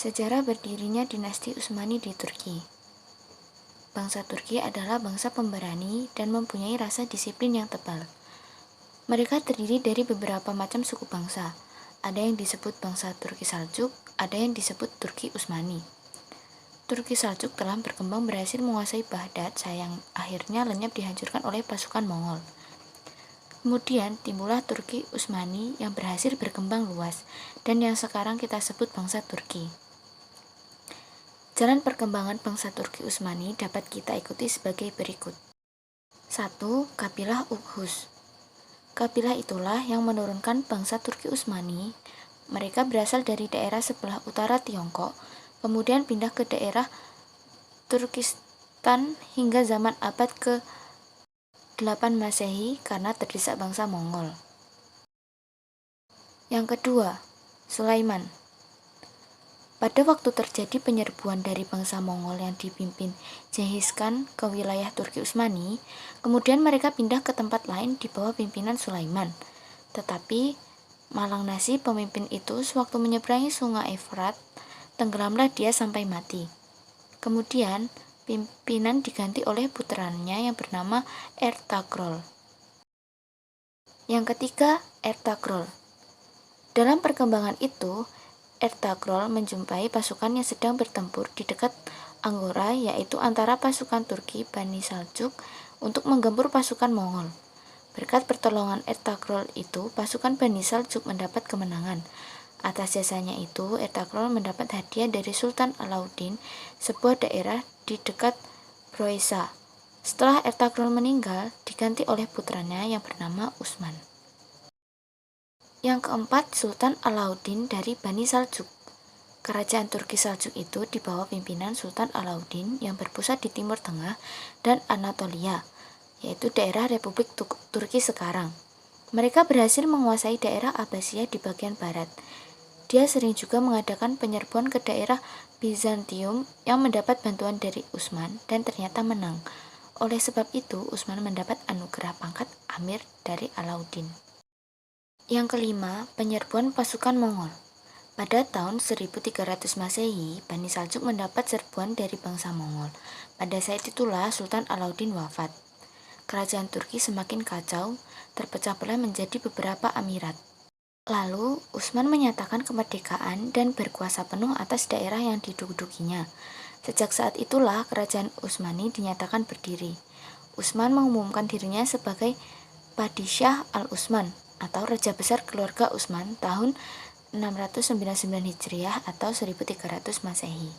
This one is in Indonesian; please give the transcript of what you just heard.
Sejarah berdirinya dinasti Utsmani di Turki. Bangsa Turki adalah bangsa pemberani dan mempunyai rasa disiplin yang tebal. Mereka terdiri dari beberapa macam suku bangsa. Ada yang disebut bangsa Turki Saljuk, ada yang disebut Turki Utsmani. Turki Saljuk telah berkembang berhasil menguasai Baghdad, sayang akhirnya lenyap dihancurkan oleh pasukan Mongol. Kemudian timbullah Turki Utsmani yang berhasil berkembang luas dan yang sekarang kita sebut bangsa Turki. Jalan perkembangan bangsa Turki Utsmani dapat kita ikuti sebagai berikut. 1. Kabilah Oghuz. Kabilah itulah yang menurunkan bangsa Turki Utsmani. Mereka berasal dari daerah sebelah utara Tiongkok, kemudian pindah ke daerah Turkistan hingga zaman abad ke-8 Masehi karena terdesak bangsa Mongol. Yang kedua, Sulaiman. Pada waktu terjadi penyerbuan dari bangsa Mongol yang dipimpin Genghis Khan ke wilayah Turki Utsmani, kemudian mereka pindah ke tempat lain di bawah pimpinan Sulaiman. Tetapi malang nasib pemimpin itu sewaktu menyeberangi sungai Efrat, tenggelamlah dia sampai mati. Kemudian pimpinan diganti oleh putranya yang bernama Ertakrol. Yang ketiga, Ertakrol. Dalam perkembangan itu, Ertakrol menjumpai pasukan yang sedang bertempur di dekat Anggora, yaitu antara pasukan Turki Bani Saljuk untuk menggempur pasukan Mongol. Berkat pertolongan Ertakrol itu, pasukan Bani Saljuk mendapat kemenangan. Atas jasanya itu, Ertakrol mendapat hadiah dari Sultan Alauddin, sebuah daerah di dekat Broisa. Setelah Ertakrol meninggal, diganti oleh putranya yang bernama Utsman. Yang keempat, Sultan Alauddin dari Bani Saljuk. Kerajaan Turki Saljuk itu di bawah pimpinan Sultan Alauddin yang berpusat di Timur Tengah dan Anatolia, yaitu daerah Republik Turki sekarang. Mereka berhasil menguasai daerah Abbasiyah di bagian barat. Dia sering juga mengadakan penyerbuan ke daerah Bizantium yang mendapat bantuan dari Utsman dan ternyata menang. Oleh sebab itu, Utsman mendapat anugerah pangkat Amir dari Alauddin. Yang kelima, penyerbuan pasukan Mongol. Pada tahun 1300 Masehi, Bani Saljuk mendapat serbuan dari bangsa Mongol. Pada saat itulah Sultan Alauddin wafat. Kerajaan Turki semakin kacau, terpecah belah menjadi beberapa amirat. Lalu, Utsman menyatakan kemerdekaan dan berkuasa penuh atas daerah yang didudukinya. Sejak saat itulah kerajaan Utsmani dinyatakan berdiri. Utsman mengumumkan dirinya sebagai Padishah Al-Utsman atau Raja Besar Keluarga Utsman tahun 699 Hijriah atau 1300 Masehi.